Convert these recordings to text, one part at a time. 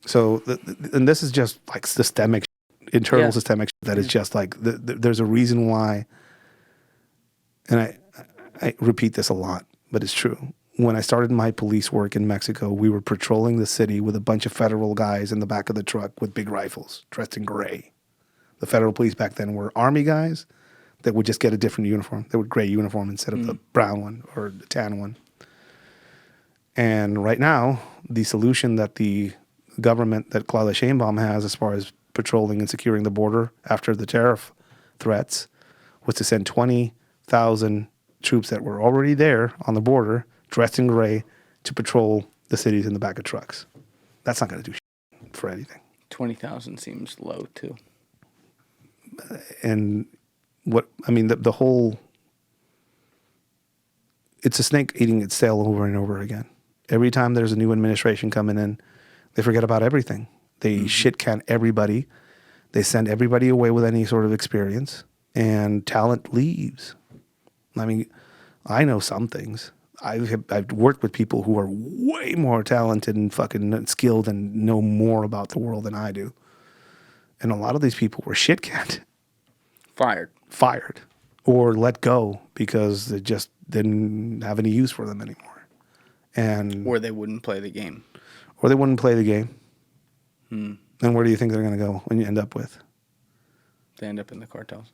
So, and this is just like systemic, internal systemic that is just like, there's a reason why, and I repeat this a lot, but it's true. When I started my police work in Mexico, we were patrolling the city with a bunch of federal guys in the back of the truck with big rifles, dressed in gray. The federal police back then were army guys that would just get a different uniform. They would gray uniform instead of the brown one or the tan one. And right now, the solution that the government, that Claudia Sheinbaum has as far as patrolling and securing the border after the tariff threats, was to send 20,000 troops that were already there on the border, dressed in gray, to patrol the cities in the back of trucks. That's not going to do shit for anything. 20,000 seems low, too. And the whole, it's a snake eating its tail over and over again. Every time there's a new administration coming in, they forget about everything. They shit can everybody. They send everybody away with any sort of experience, and talent leaves. I mean, I know some things. I've worked with people who are way more talented and fucking skilled and know more about the world than I do. And a lot of these people were shit canned. Fired. Or let go because they just didn't have any use for them anymore. Or they wouldn't play the game. And where do you think they're going to go when you end up with? They end up in the cartels.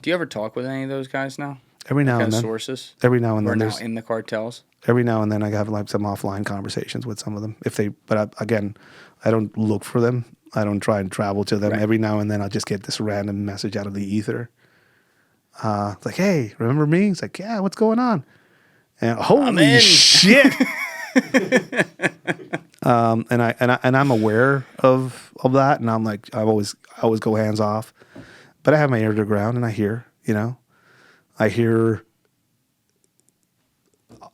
Do you ever talk with any of those guys now? Every now and then. Sources? Every now and then. Or now in the cartels? Every now and then I have like some offline conversations with some of them. Again, I don't look for them. I don't try and travel to them. Right. Every now and then I'll just get this random message out of the ether. It's like, hey, remember me? It's like, yeah, what's going on? And holy shit. And I'm aware of that, and I'm like, I always go hands off. But I have my ear to the ground, and I hear,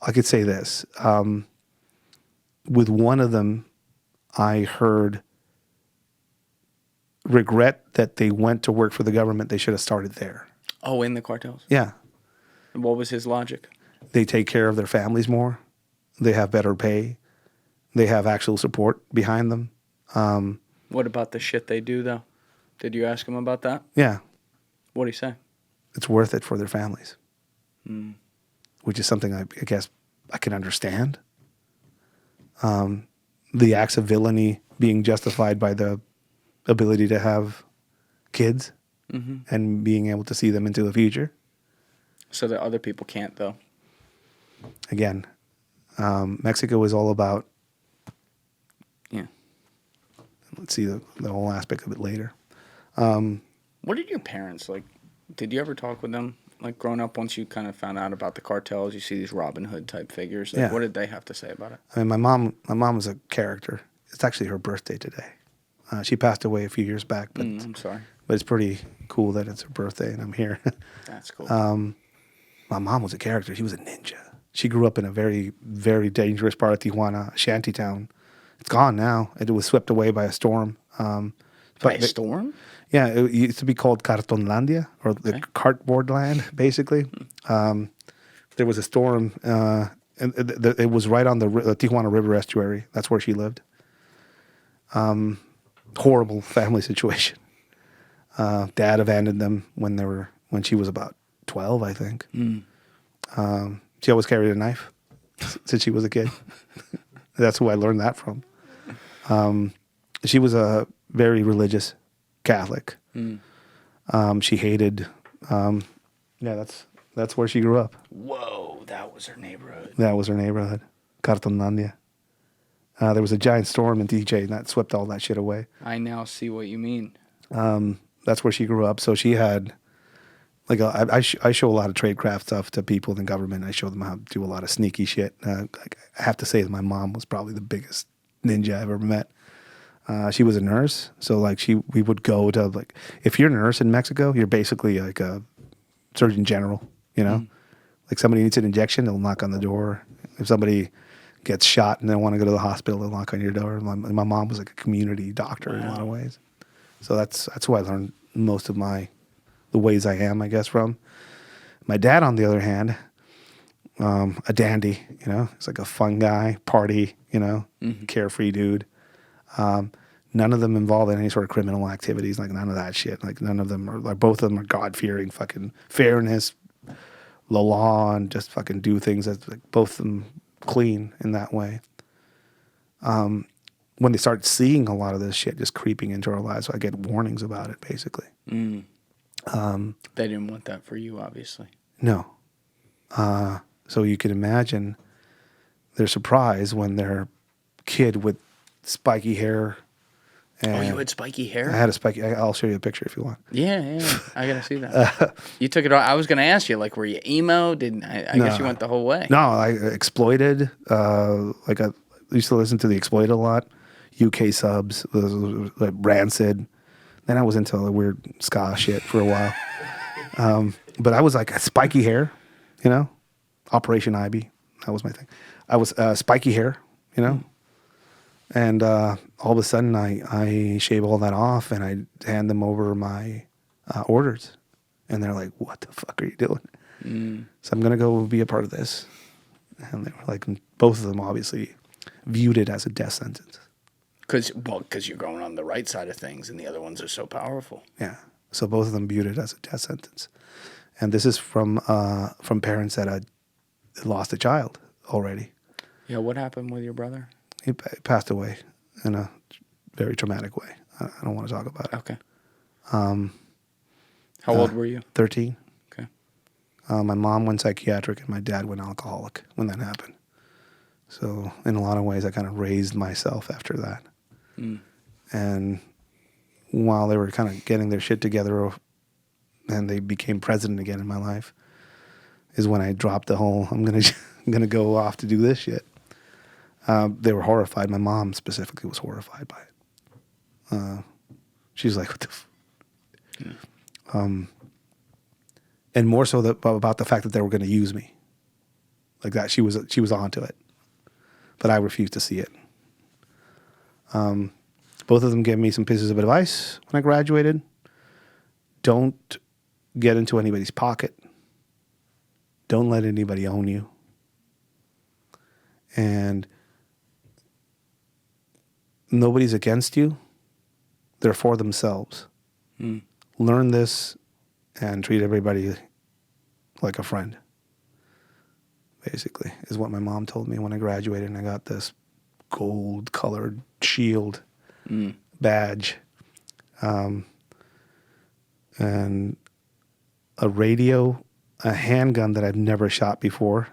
I could say this. With one of them, I heard regret that they went to work for the government. They should have started there. Oh, in the cartels? Yeah. And what was his logic? They take care of their families more. They have better pay. They have actual support behind them. What about the shit they do, though? Did you ask him about that? Yeah. What did he say? It's worth it for their families. Which is something I guess I can understand. The acts of villainy being justified by the ability to have kids and being able to see them into the future. So that other people can't, though. Again, Mexico is all about... Yeah. Let's see the whole aspect of it later. What did your parents, like, did you ever talk with them? Like, growing up, once you kind of found out about the cartels, you see these Robin Hood type figures. Like, what did they have to say about it? I mean, my mom was a character. It's actually her birthday today. She passed away a few years back, but I'm sorry. But it's pretty cool that it's her birthday and I'm here. That's cool. My mom was a character. She was a ninja. She grew up in a very, very dangerous part of Tijuana, a shanty town. It's gone now. It was swept away by a storm. By a storm? Yeah, it used to be called Cartonlandia, or the cardboard land, basically. There was a storm, and it was right on the Tijuana River estuary. That's where she lived. Horrible family situation. Dad abandoned them when she was about 12, I think. She always carried a knife since she was a kid. That's who I learned that from. She was a very religious Catholic. She hated. That's where she grew up. Whoa, that was her neighborhood. Cartonlandia. There was a giant storm in DJ and that swept all that shit away. I now see what you mean. That's where she grew up. So she had, like, I show a lot of tradecraft stuff to people in government. I show them how to do a lot of sneaky shit. I have to say that my mom was probably the biggest ninja I've ever met. She was a nurse, so like we would go to, like, if you're a nurse in Mexico, you're basically like a surgeon general, you know? Like, somebody needs an injection, they'll knock on the door. If somebody gets shot and they want to go to the hospital, they'll knock on your door. My mom was like a community doctor in a lot of ways. So that's who I learned most of the ways I am, I guess, from. My dad, on the other hand, a dandy, he's like a fun guy, party, carefree dude. None of them involved in any sort of criminal activities, like none of that shit. Like none of them are, like both of them are God-fearing, fucking fairness, the law, and just fucking do things that's like both of them clean in that way. When they start seeing a lot of this shit just creeping into our lives, so I get warnings about it, basically. They didn't want that for you, obviously. No. So you can imagine their surprise when their kid with spiky hair. And you had spiky hair? I had a spiky. I'll show you a picture if you want. Yeah. I gotta see that. You took it all. I was gonna ask you, like, were you emo? I guess you went the whole way. No, I exploited. I used to listen to the Exploited a lot. UK subs, like Rancid. Then I was into the weird ska shit for a while. But I was like spiky hair, Operation Ivy. That was my thing. I was spiky hair, And all of a sudden, I shave all that off and I hand them over my orders. And they're like, what the fuck are you doing? So I'm going to go be a part of this. And they were like, both of them obviously viewed it as a death sentence. Because you're going on the right side of things and the other ones are so powerful. Yeah. So both of them viewed it as a death sentence. And this is from parents that had lost a child already. Yeah, what happened with your brother? He passed away in a very traumatic way. I don't want to talk about it. Okay. How old were you? 13. Okay. My mom went psychiatric and my dad went alcoholic when that happened. So in a lot of ways, I kind of raised myself after that. And while they were kind of getting their shit together and they became president again in my life, is when I dropped the whole, I'm gonna go off to do this shit. They were horrified. My mom specifically was horrified by it. She's like, what the and more so about the fact that they were going to use me. Like that, she was onto it. But I refused to see it. Both of them gave me some pieces of advice when I graduated. Don't get into anybody's pocket. Don't let anybody own you. And nobody's against you. They're for themselves. Learn this and treat everybody like a friend. Basically, is what my mom told me when I graduated and I got this gold-colored shield badge, and a radio, a handgun that I've never shot before,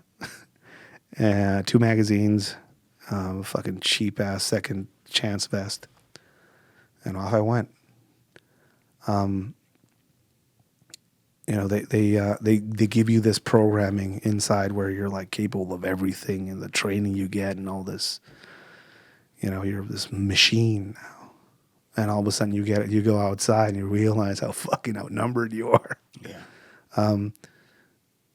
2 magazines, fucking cheap-ass second chance vest, and off I went. They give you this programming inside where you're like capable of everything and the training you get and all this, you're this machine now. And all of a sudden you go outside and you realize how fucking outnumbered you are. Yeah.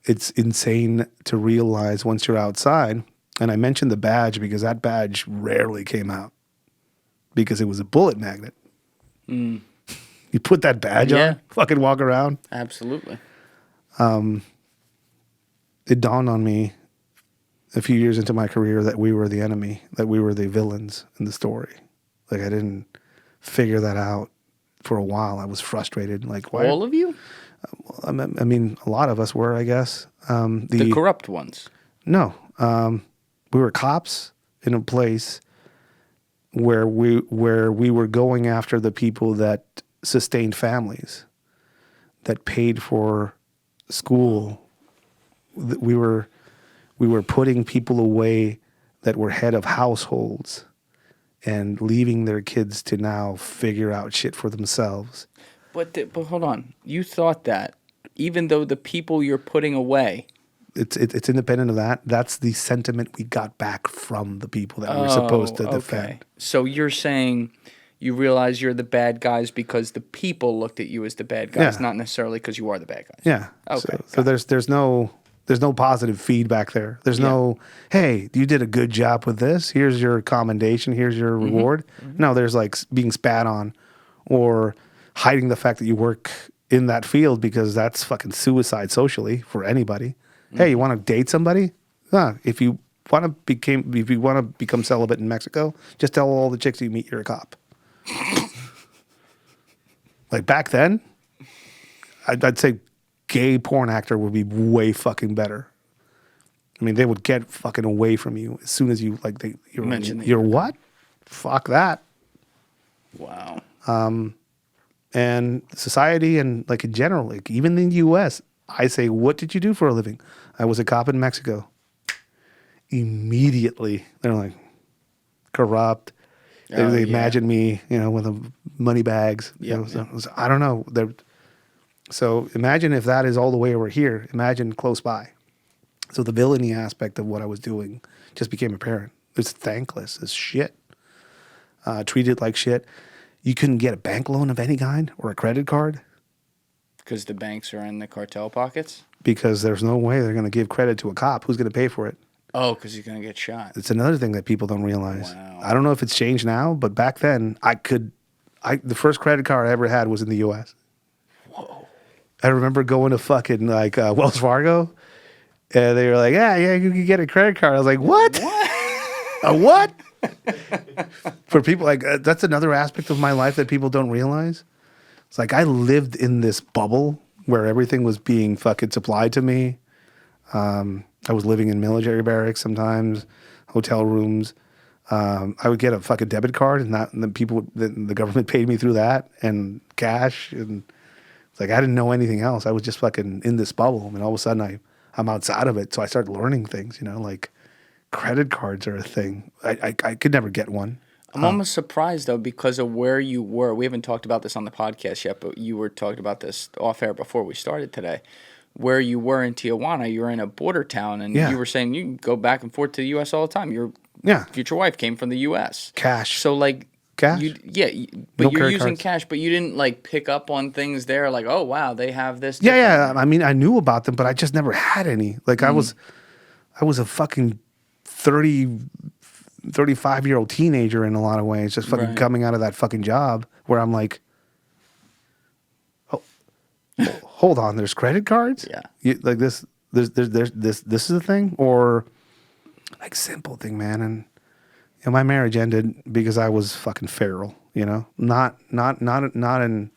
It's insane to realize once you're outside. And I mentioned the badge because that badge rarely came out because it was a bullet magnet. You put that badge on, fucking walk around. Absolutely. It dawned on me a few years into my career that we were the enemy, that we were the villains in the story. Like I didn't figure that out for a while. I was frustrated. Like why? All of you? I mean, a lot of us were, I guess. The corrupt ones? No. We were cops in a place where we were going after the people that sustained families, that paid for school. We were putting people away that were head of households and leaving their kids to now figure out shit for themselves. But hold on. You thought that even though the people you're putting away... It's independent of that. That's the sentiment we got back from the people that we're supposed to defend. Okay. So you're saying you realize you're the bad guys because the people looked at you as the bad guys, not necessarily because you are the bad guys. Yeah. Okay. So there's no positive feedback there. There's no, hey, you did a good job with this. Here's your commendation. Here's your reward. No, there's like being spat on or hiding the fact that you work in that field because that's fucking suicide socially for anybody. Hey, you want to date somebody? If you want to become celibate in Mexico, just tell all the chicks you meet you're a cop. Like back then, I'd say gay porn actor would be way fucking better. I mean, they would get fucking away from you as soon as you you're what? Fuck that. Wow. And society and like in general, like even in the U.S., I say, what did you do for a living? I was a cop in Mexico. Immediately, they're like corrupt. They imagine me, with money bags. I don't know. So imagine if that is all the way over here. Imagine close by. So the villainy aspect of what I was doing just became apparent. It's thankless as shit. Treated like shit. You couldn't get a bank loan of any kind or a credit card. Because the banks are in the cartel pockets? Because there's no way they're going to give credit to a cop. Who's going to pay for it? Oh, because he's going to get shot. It's another thing that people don't realize. Wow. I don't know if it's changed now, but back then, the first credit card I ever had was in the U.S. Whoa. I remember going to fucking Wells Fargo, and they were like, yeah, you can get a credit card. I was like, what? A what? For people, that's another aspect of my life that people don't realize. It's like I lived in this bubble where everything was being fucking supplied to me. I was living in military barracks sometimes, hotel rooms. I would get a fucking debit card, and the government paid me through that, and cash, and it's like I didn't know anything else. I was just fucking in this bubble, and all of a sudden I'm outside of it. So I started learning things, like credit cards are a thing. I could never get one. I'm almost surprised, though, because of where you were. We haven't talked about this on the podcast yet, but you were talking about this off air before we started today. Where you were in Tijuana, you were in a border town, and you were saying you can go back and forth to the U.S. all the time. Your future wife came from the U.S. Cash. So, cash? But you're using cash, but you didn't, pick up on things there, like, oh, wow, they have this. Yeah. I mean, I knew about them, but I just never had any. I was a fucking 35-year-old teenager in a lot of ways, just fucking coming out of that fucking job where I'm like, oh, hold on, there's credit cards? Yeah. This is a thing? Or simple thing, man. And my marriage ended because I was fucking feral, not in,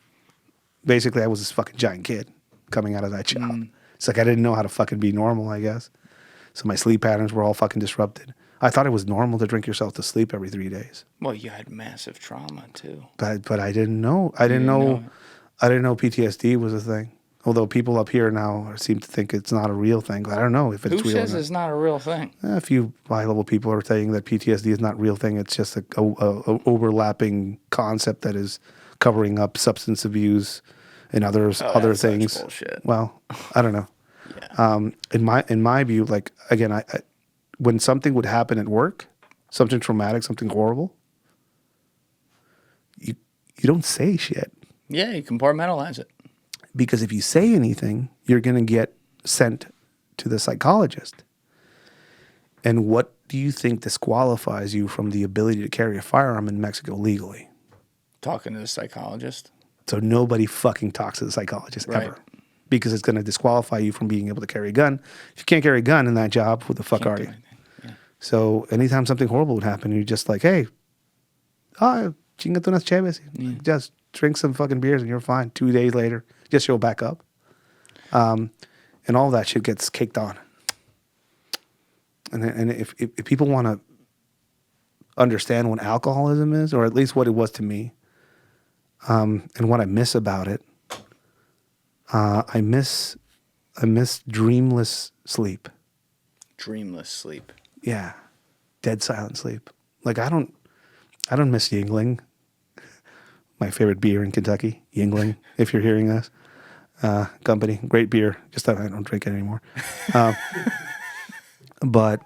basically I was this fucking giant kid coming out of that job. It's like I didn't know how to fucking be normal, I guess. So my sleep patterns were all fucking disrupted. I thought it was normal to drink yourself to sleep every 3 days. Well, you had massive trauma too. But I didn't know. I didn't know PTSD was a thing. Although people up here now seem to think it's not a real thing. But I don't know if it's real. Who says it's not a real thing? A few high-level people are saying that PTSD is not a real thing. It's just a overlapping concept that is covering up substance abuse and other things. Such bullshit. Well, I don't know. Yeah. In my view, again, I when something would happen at work, something traumatic, something horrible, you don't say shit. Yeah, you compartmentalize it. Because if you say anything, you're going to get sent to the psychologist. And what do you think disqualifies you from the ability to carry a firearm in Mexico legally? Talking to the psychologist. So nobody fucking talks to the psychologist ever. Because it's going to disqualify you from being able to carry a gun. If you can't carry a gun in that job, who the fuck are you? Yeah. So anytime something horrible would happen, you're just like, hey, chingate unas cheves. Just drink some fucking beers and you're fine. 2 days later, just show back up. And all that shit gets caked on. And if people want to understand what alcoholism is, or at least what it was to me, and what I miss about it, I miss dreamless sleep. Dreamless sleep. Yeah, dead silent sleep. I don't miss Yingling. My favorite beer in Kentucky, Yingling. If you're hearing us, company, great beer. Just that I don't drink it anymore. But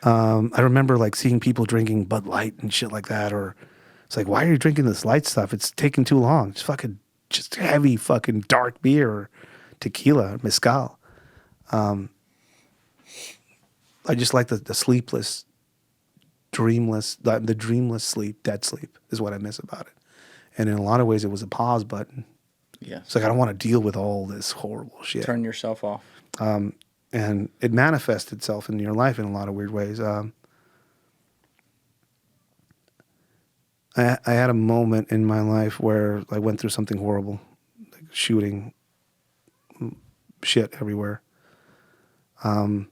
I remember seeing people drinking Bud Light and shit like that, or it's like, why are you drinking this light stuff? It's taking too long. It's fucking just heavy fucking dark beer or tequila or mezcal. I just like the sleepless, dreamless, the dreamless sleep, dead sleep is what I miss about it. And in a lot of ways, it was a pause button. Yeah. It's like, I don't want to deal with all this horrible shit. Turn yourself off. And and it manifests itself in your life in a lot of weird ways. I had a moment in my life where I went through something horrible, like shooting, shit everywhere. When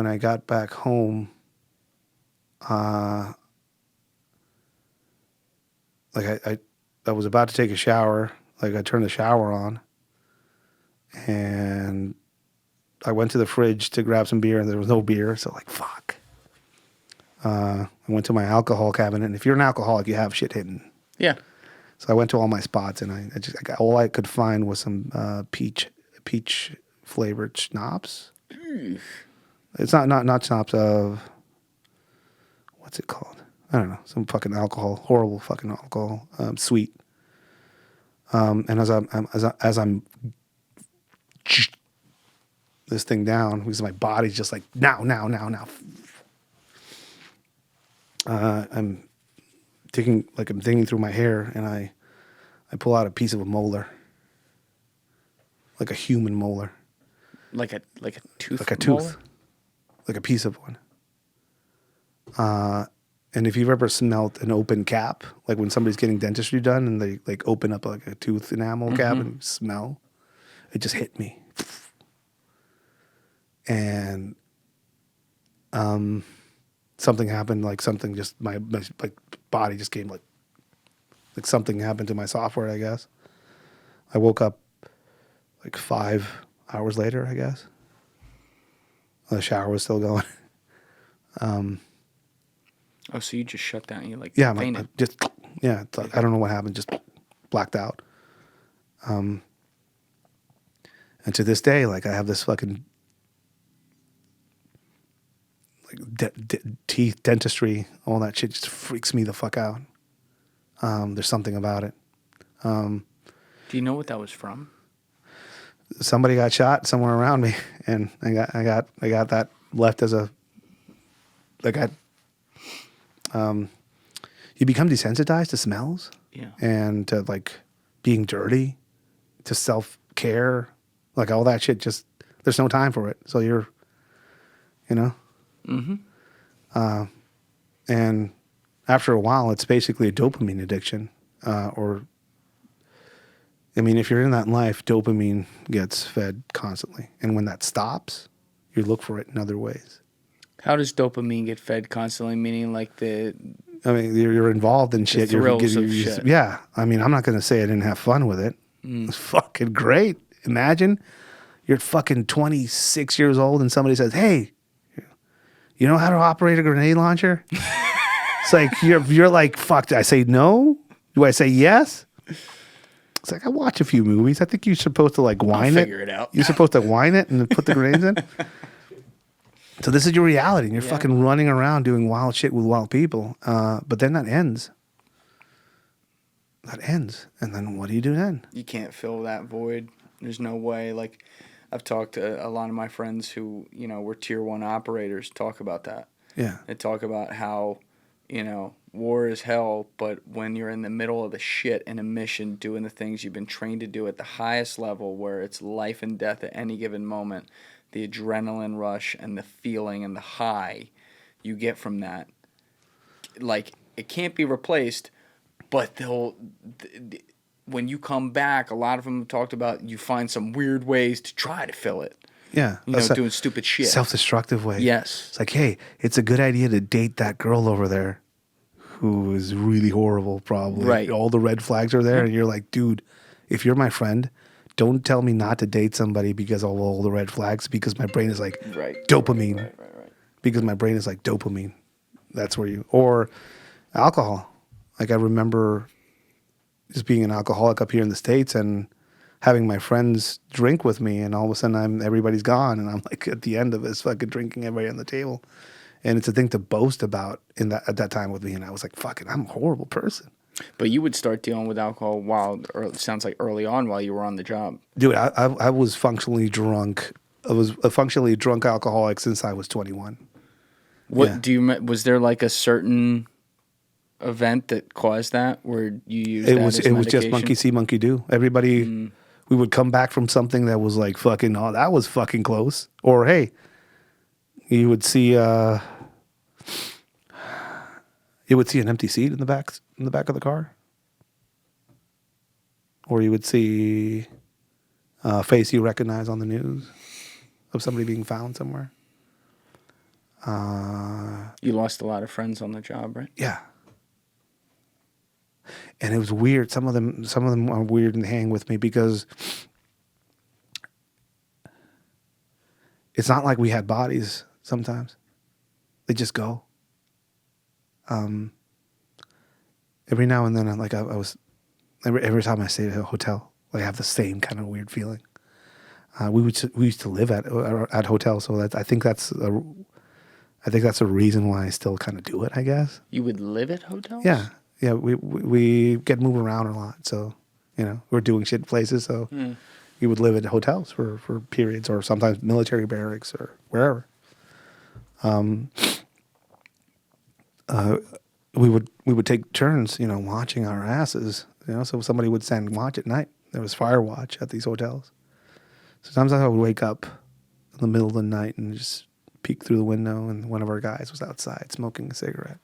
I got back home, like I was about to take a shower. Like I turned the shower on, and I went to the fridge to grab some beer, and there was no beer. So like, fuck. I went to my alcohol cabinet, and if you're an alcoholic, you have shit hidden. Yeah. So I went to all my spots, and I all I could find was some peach flavored schnapps. It's not schnapps of, what's it called? I don't know. Some fucking alcohol, horrible fucking alcohol, sweet. And as I'm this thing down, because my body's just like now. I'm digging through my hair, and I pull out a piece of a molar, like a human molar, like a tooth, like a molar? tooth, like a piece of one. And if you've ever smelled an open cap, like when somebody's getting dentistry done and they like open up like a tooth enamel cap and smell, it just hit me. And something happened, like something just my like body just came like something happened to my software, I guess. I woke up like 5 hours later, I guess. The shower was still going. Oh, so you just shut down? You like I fainted? it's like, I don't know what happened, just blacked out. And to this day, like I have this fucking like teeth, dentistry, all that shit just freaks me the fuck out. There's something about it. Do you know what that was from? Somebody got shot somewhere around me, and I got that left as a. You become desensitized to smells, and to like being dirty, to self-care, like all that shit. Just there's no time for it. So you're, and after a while, it's basically a dopamine addiction, if you're in that life, dopamine gets fed constantly. And when that stops, you look for it in other ways. How does dopamine get fed constantly? Meaning like you're involved in shit. Thrills of shit. Yeah. I'm not going to say I didn't have fun with it. It's fucking great. Imagine you're fucking 26 years old and somebody says, hey, you know how to operate a grenade launcher? It's like, you're like, fuck, do I say no? Do I say yes? It's like, I watch a few movies. I think you're supposed to like whine it. Figure it out. You're supposed to whine it and then put the grenades in. So this is your reality. And you're fucking running around doing wild shit with wild people. But then that ends. And then what do you do then? You can't fill that void. There's no way. Like, I've talked to a lot of my friends who, were tier 1 operators talk about that. Yeah. They talk about how, war is hell, but when you're in the middle of the shit in a mission doing the things you've been trained to do at the highest level where it's life and death at any given moment, the adrenaline rush and the feeling and the high you get from that, like, it can't be replaced, but when you come back, a lot of them talked about you find some weird ways to try to fill it. Yeah. Doing stupid shit. Self-destructive way. Yes. It's like, hey, it's a good idea to date that girl over there who is really horrible, probably. Right. All the red flags are there, and you're like, dude, if you're my friend, don't tell me not to date somebody because of all the red flags, because my brain is like dopamine. Right. Because my brain is like dopamine. That's where or alcohol. Like I remember just being an alcoholic up here in the States and having my friends drink with me, and all of a sudden everybody's gone, and I'm like at the end of this fucking drinking everybody on the table. And it's a thing to boast about at that time with me, and I was like, fuck it, I'm a horrible person. But you would start dealing with alcohol it sounds like early on while you were on the job. Dude, I was functionally drunk. I was a functionally drunk alcoholic since I was 21. Was there like a certain event that caused that where you used it was just monkey see, monkey do. Everybody we would come back from something that was like fucking, oh, that was fucking close. Or hey, you would see an empty seat in the back of the car. Or you would see a face you recognize on the news of somebody being found somewhere. You lost a lot of friends on the job, right? Yeah. And it was weird. Some of them are weird and hang with me because it's not like we had bodies sometimes. They just go. Every now and then, like I was, every time I stayed at a hotel, like I have the same kind of weird feeling. We used to live at hotels, so I think that's a reason why I still kind of do it, I guess. You would live at hotels? Yeah. Yeah, we get moved around a lot, so we're doing shit places. So we would live at hotels for periods, or sometimes military barracks or wherever. We would take turns, watching our asses. So somebody would stand watch at night. There was fire watch at these hotels. Sometimes I would wake up in the middle of the night and just peek through the window, and one of our guys was outside smoking a cigarette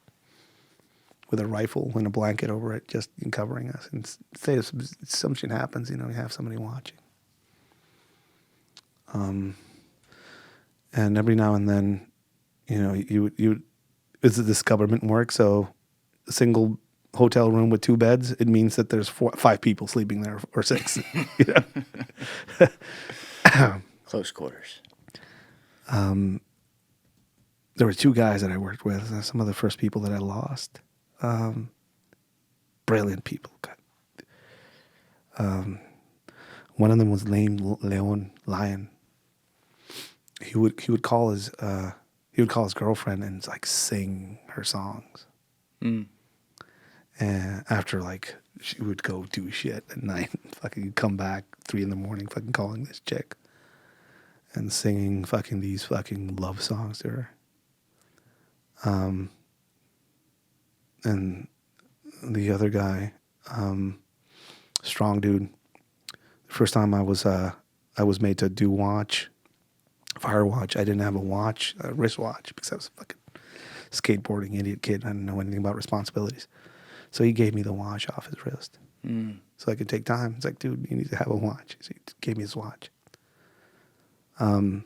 with a rifle and a blanket over it, just covering us. And say if some shit happens, you have somebody watching. And every now and then, this government work, so a single hotel room with 2 beds, it means that there's 5 people sleeping there, or 6. Close quarters. There were 2 guys that I worked with, some of the first people that I lost. Brilliant people. One of them was named Lion. He would call his girlfriend and like sing her songs. And after she would go do shit at night, fucking come back 3 a.m, fucking calling this chick and singing fucking these fucking love songs to her. And the other guy, strong dude. The first time I was made to do fire watch. I didn't have a wristwatch, because I was a fucking skateboarding idiot kid. I didn't know anything about responsibilities. So he gave me the watch off his wrist, so I could take time. It's like, dude, you need to have a watch. So he gave me his watch. One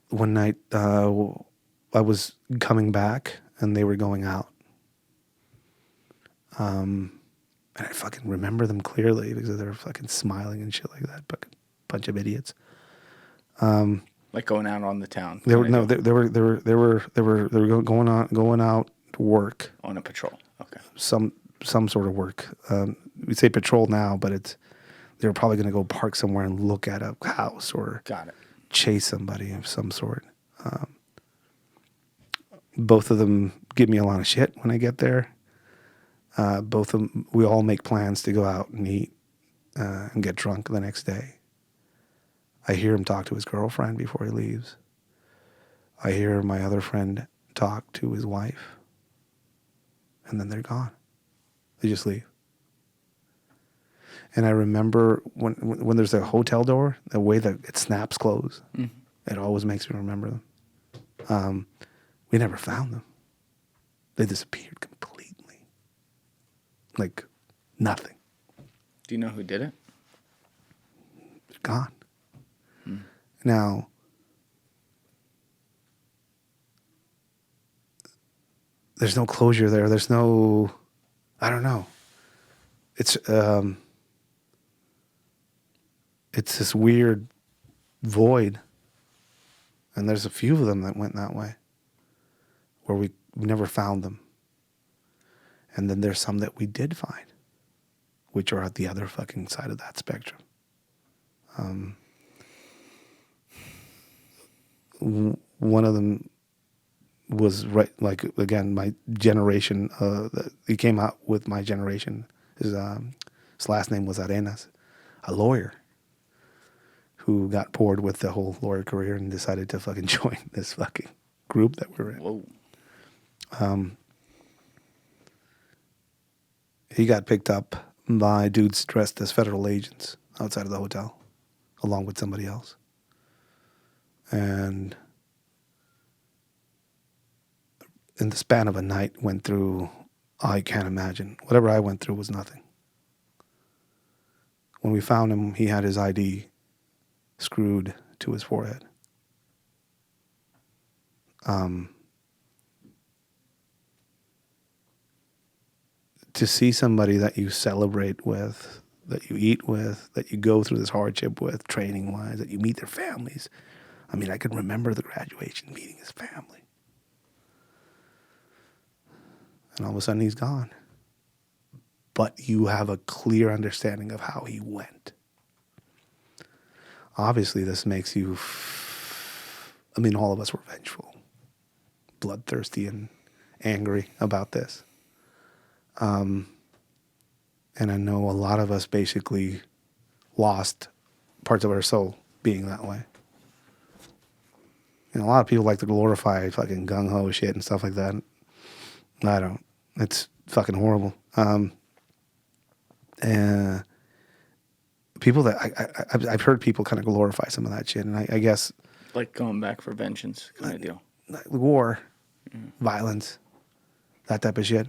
night, I was coming back and they were going out. And I fucking remember them clearly because they were fucking smiling and shit like that. Fucking bunch of idiots. Like going out on the town. They were going out to work. On a patrol. Okay. Some sort of work. We say patrol now, but they were probably going to go park somewhere and look at a house or Got it. chase somebody of some sort. Both of them give me a lot of shit when I get there. Both of them, we all make plans to go out and eat and get drunk the next day. I hear him talk to his girlfriend before he leaves. I hear my other friend talk to his wife. And then they're gone. They just leave. And I remember when there's a hotel door, the way that it snaps closed, it always makes me remember them. We never found them. They disappeared completely. Like nothing. Do you know who did it? They're gone. Now, there's no closure there. There's no, I don't know. It's this weird void. And there's a few of them that went that way, where we never found them. And then there's some that we did find, which are at the other fucking side of that spectrum. One of them was right, like, again, my generation. He came out with my generation. His last name was Arenas, a lawyer who got bored with the whole lawyer career and decided to fucking join this fucking group that we're in. Whoa. He got picked up by dudes dressed as federal agents outside of the hotel, along with somebody else. And in the span of a night, went through, I can't imagine. Whatever I went through was nothing. When we found him, he had his ID screwed to his forehead. To see somebody that you celebrate with, that you eat with, that you go through this hardship with, training-wise, that you meet their families. I mean, I can remember the graduation, meeting his family. And all of a sudden, he's gone. But you have a clear understanding of how he went. Obviously, this makes you... I mean, all of us were vengeful, bloodthirsty, and angry about this. And I know a lot of us basically lost parts of our soul being that way. You know, a lot of people like to glorify fucking gung-ho shit and stuff like that. I don't. It's fucking horrible. And people that I've heard people kind of glorify some of that shit, and I guess like going back for vengeance kind of deal. War, violence, that type of shit.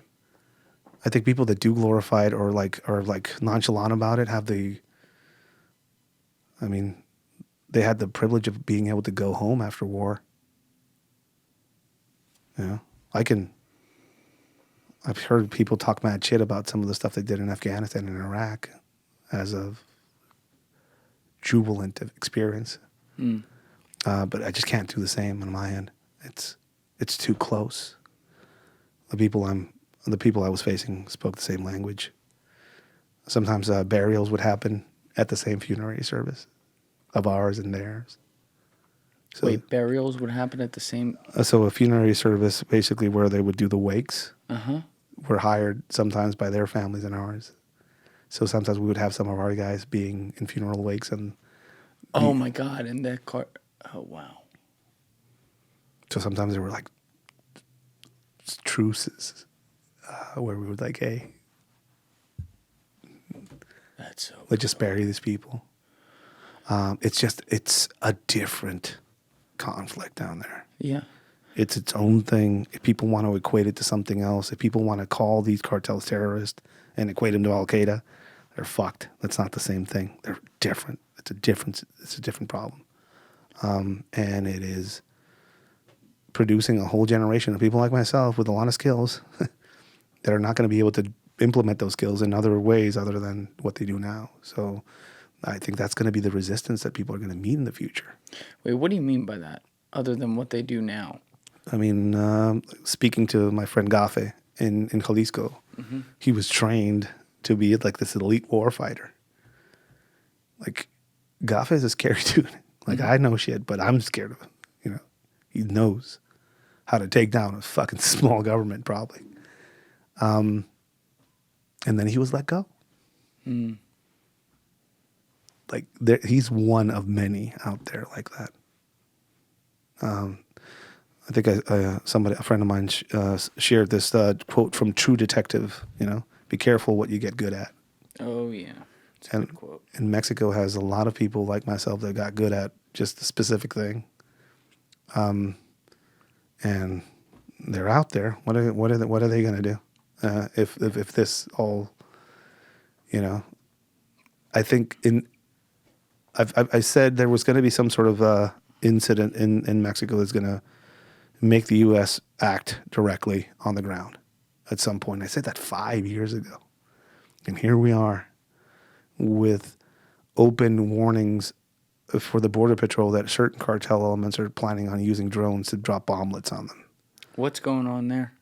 I think people that do glorify it or like nonchalant about it have the. I mean, they had the privilege of being able to go home after war. You know, I've heard people talk mad shit about some of the stuff they did in Afghanistan and Iraq as a jubilant experience. But I just can't do the same on my end. It's too close. The people I was facing spoke the same language. Sometimes burials would happen at the same funerary service of ours and theirs. So, wait, burials would happen at the same... So a funerary service, basically where they would do the wakes, were hired sometimes by their families and ours. So sometimes we would have some of our guys being in funeral wakes. And oh, my God. And that car... Oh, wow. So sometimes there were like truces where we would like, hey, that's so let's just bury these people. It's a different conflict down there. Yeah. It's its own thing. If people want to equate it to something else, if people want to call these cartels terrorists and equate them to Al-Qaeda, they're fucked. That's not the same thing. They're different. It's a different problem. And it is producing a whole generation of people like myself with a lot of skills that are not going to be able to implement those skills in other ways other than what they do now. So I think that's going to be the resistance that people are going to meet in the future. Wait, what do you mean by that? Other than what they do now? I mean, speaking to my friend Gafe in Jalisco, he was trained to be like this elite war fighter. Like, Gafe is a scary dude. Like, I know shit, but I'm scared of him. You know, he knows how to take down a fucking small government, probably. And then he was let go. Like, he's one of many out there like that. I think a friend of mine shared this quote from True Detective. You know, be careful what you get good at. Oh yeah, it's a good quote. And Mexico has a lot of people like myself that got good at just a specific thing. And they're out there. What are they going to do if this all, you know? I think I said there was going to be some sort of incident in Mexico that's going to make the U.S. act directly on the ground at some point. I said that 5 years ago. And here we are with open warnings for the Border Patrol that certain cartel elements are planning on using drones to drop bomblets on them. What's going on there?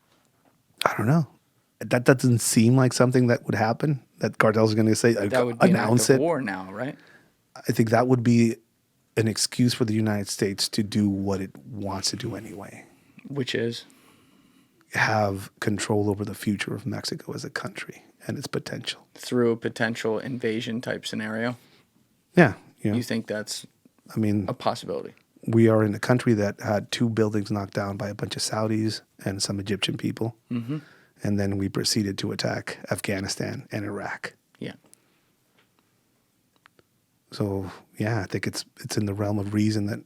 I don't know. That doesn't seem like something that would happen, that cartels are going to say, that would be announce an act of it. war now, right? I think that would be an excuse for the United States to do what it wants to do anyway. Which is? Have control over the future of Mexico as a country and its potential. Through a potential invasion type scenario? Yeah. You think that's a possibility? We are in a country that had 2 buildings knocked down by a bunch of Saudis and some Egyptian people. And then we proceeded to attack Afghanistan and Iraq. Yeah. So, yeah, I think it's in the realm of reason that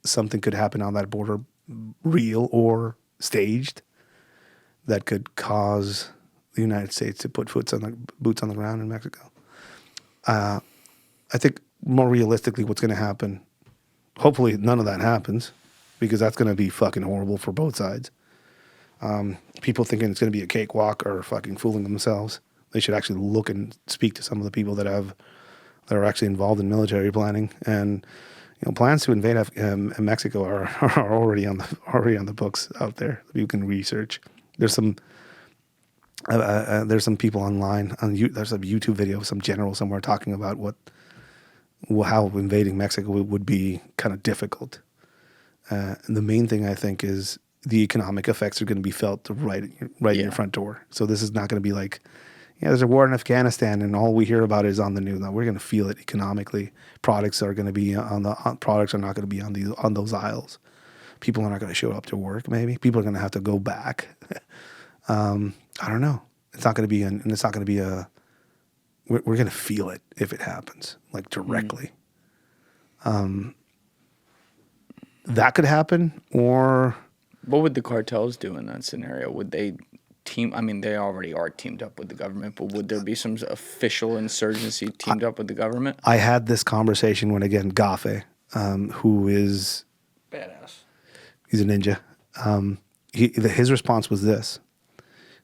something could happen on that border, real or staged, that could cause the United States to put boots on the ground in Mexico. I think more realistically what's going to happen, hopefully none of that happens, because that's going to be fucking horrible for both sides. People thinking it's going to be a cakewalk are fucking fooling themselves. They should actually look and speak to some of the people that are actually involved in military planning. And plans to invade Mexico are already on the books out there. You can research. There's some people online there's a YouTube video of some general somewhere talking about how invading Mexico would be kind of difficult. And the main thing I think is the economic effects are going to be felt right in your front door. So this is not going to be like, there's a war in Afghanistan and all we hear about is on the news. No, we're going to feel it economically. Products are not going to be on those aisles. People are not going to show up to work. Maybe people are going to have to go back. I don't know. It's not going to be we're going to feel it if it happens, like directly. That could happen, or what would the cartels do in that scenario? Would they team? I mean, they already are teamed up with the government, but would there be some official insurgency teamed up with the government? I had this conversation when, again, Gafe, who is badass. He's a ninja. His response was this: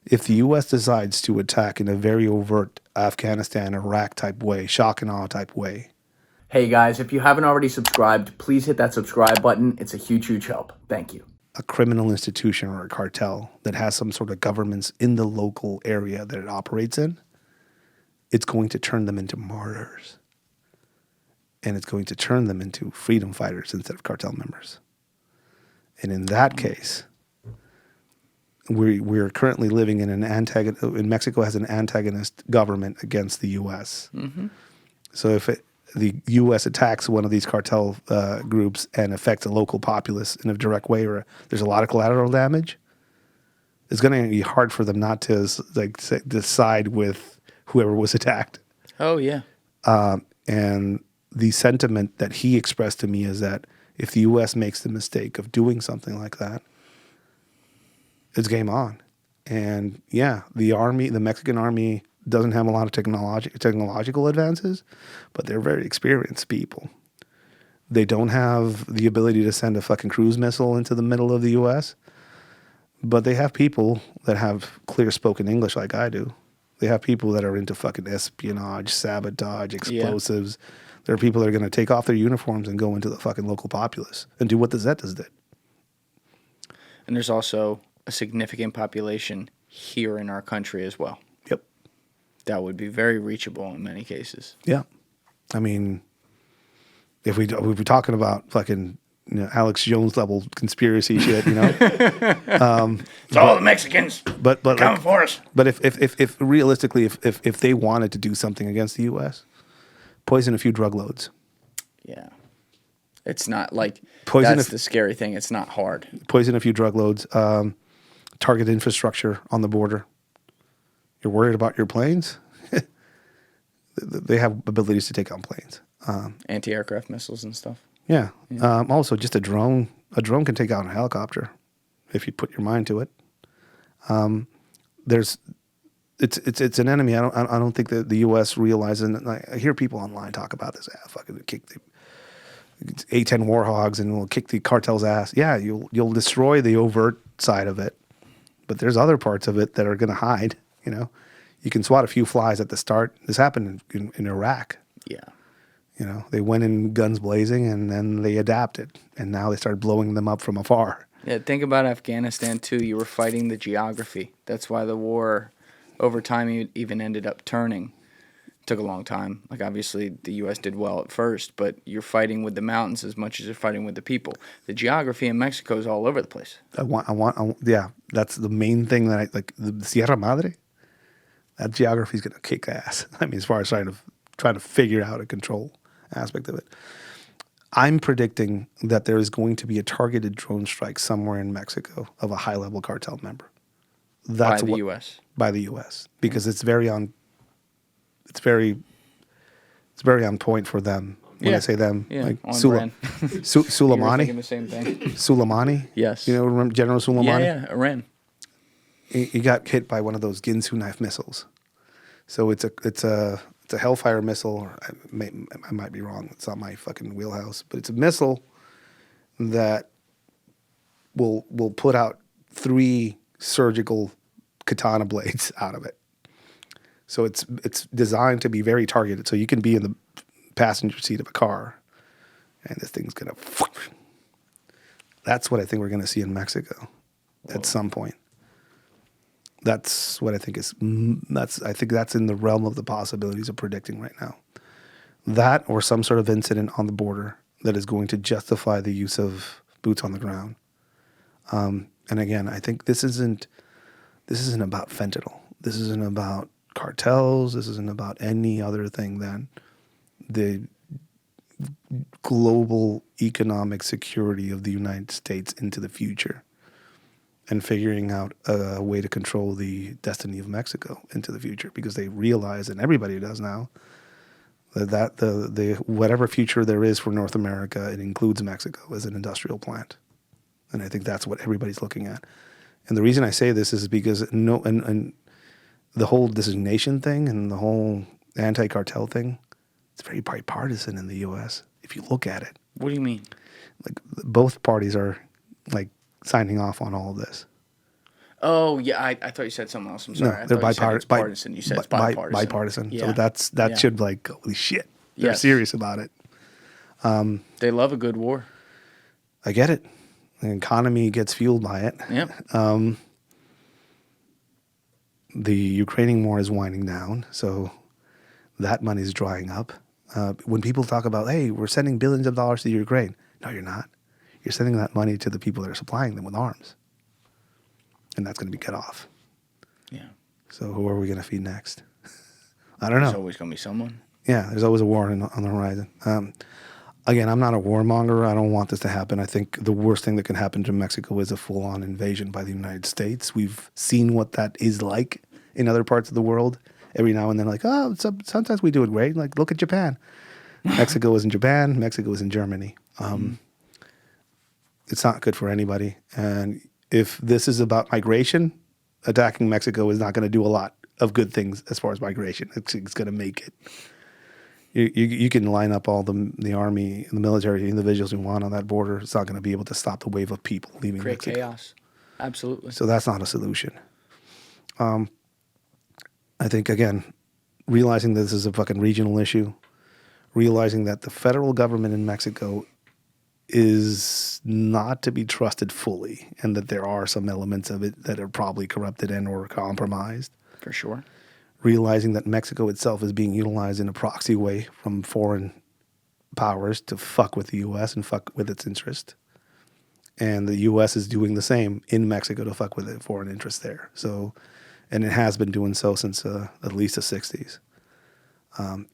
if the U.S. decides to attack in a very overt Afghanistan, Iraq type way, shock and awe type way. Hey guys, if you haven't already subscribed, please hit that subscribe button. It's a huge, huge help. Thank you. A criminal institution or a cartel that has some sort of governments in the local area that it operates in, it's going to turn them into martyrs. And it's going to turn them into freedom fighters instead of cartel members. And in that case, we're currently living in Mexico has an antagonist government against the U.S. Mm-hmm. So if the U.S. attacks one of these cartel groups and affects a local populace in a direct way, or there's a lot of collateral damage, it's going to be hard for them not to decide with whoever was attacked. Oh, yeah. And the sentiment that he expressed to me is that if the U.S. makes the mistake of doing something like that, it's game on. And yeah, the Mexican army doesn't have a lot of technological advances, but they're very experienced people. They don't have the ability to send a fucking cruise missile into the middle of the U.S., but they have people that have clear spoken English like I do. They have people that are into fucking espionage, sabotage, explosives. Yeah. There are people that are going to take off their uniforms and go into the fucking local populace and do what the Zetas did. And there's also a significant population here in our country as well. Yep. That would be very reachable in many cases. Yeah. I mean, if we're talking about fucking Alex Jones level conspiracy shit, it's all the Mexicans but coming for us. But if realistically, if they wanted to do something against the U.S., poison a few drug loads. Yeah. It's not like, that's the scary thing. It's not hard. Poison a few drug loads. Target infrastructure on the border. You're worried about your planes? They have abilities to take on planes. Anti-aircraft missiles and stuff. Yeah. Also, just a drone. A drone can take out a helicopter if you put your mind to it. It's an enemy. I don't think that the U.S. realizes. And I hear people online talk about this. Fucking kick the A-10 Warhogs and we'll kick the cartel's ass. Yeah, you'll destroy the overt side of it, but there's other parts of it that are going to hide. You can swat a few flies at the start. This happened in Iraq. Yeah. They went in guns blazing and then they adapted, and now they started blowing them up from afar. Yeah, think about Afghanistan too. You were fighting the geography. That's why the war, over time, even ended up turning. It took a long time. Like, obviously, the U.S. did well at first, but you're fighting with the mountains as much as you're fighting with the people. The geography in Mexico is all over the place. Yeah, that's the main thing that I like. The Sierra Madre, that geography is going to kick ass. I mean, as far as trying to figure out a control aspect of it. I'm predicting that there is going to be a targeted drone strike somewhere in Mexico of a high-level cartel member. By the U.S.? By the U.S. Because it's very it's very on point for them. When I say them, like Soleimani. Thinking the same thing. Soleimani. Yes. You know, remember General Soleimani? Yeah, Iran. He got hit by one of those Ginsu knife missiles. So it's a Hellfire missile. Or I might be wrong. It's not my fucking wheelhouse, but it's a missile that will put out 3 surgical katana blades out of it. So it's designed to be very targeted. So you can be in the passenger seat of a car, and this thing's gonna. That's what I think we're gonna see in Mexico at some point. That's what I think is. I think that's in the realm of the possibilities of predicting right now. That or some sort of incident on the border that is going to justify the use of boots on the ground. And again, I think this isn't about fentanyl. This isn't about cartels. This isn't about any other thing than the global economic security of the United States into the future, and figuring out a way to control the destiny of Mexico into the future, because they realize, and everybody does now, that the whatever future there is for North America, it includes Mexico as an industrial plant. And I think that's what everybody's looking at. And the reason I say this is because and the whole designation thing and the whole anti-cartel thing, it's very bipartisan in the U.S. if you look at it. What do you mean? Like, both parties are like signing off on all of this. Oh yeah, I thought you said something else. I'm sorry. No, they're bipartisan. You said it's bipartisan. Bipartisan. Yeah. So that should, like, holy shit. They're Yes. serious about it. They love a good war. I get it. The economy gets fueled by it. Yep. The Ukrainian war is winding down, so that money is drying up. When people talk about, hey, we're sending billions of dollars to Ukraine. No, you're not. You're sending that money to the people that are supplying them with arms. And that's going to be cut off. Yeah. So who are we going to feed next? I don't know. There's always going to be someone. Yeah, there's always a war on the horizon. Again, I'm not a warmonger. I don't want this to happen. I think the worst thing that can happen to Mexico is a full-on invasion by the United States. We've seen what that is like in other parts of the world. Every now and then, like, oh, sometimes we do it great. Like, look at Japan. Mexico is in Japan. Mexico is in Germany. It's not good for anybody. And if this is about migration, attacking Mexico is not going to do a lot of good things as far as migration. It's going to make it. You can line up all the army and the military individuals you want on that border. It's not going to be able to stop the wave of people leaving Create Mexico. chaos. Absolutely. So that's not a solution. I think, again, realizing this is a fucking regional issue, realizing that the federal government in Mexico is not to be trusted fully, and that there are some elements of it that are probably corrupted and or compromised. For sure. Realizing that Mexico itself is being utilized in a proxy way from foreign powers to fuck with the U.S. and fuck with its interest. And the U.S. is doing the same in Mexico to fuck with the foreign interest there. So, and it has been doing so since at least the 60s.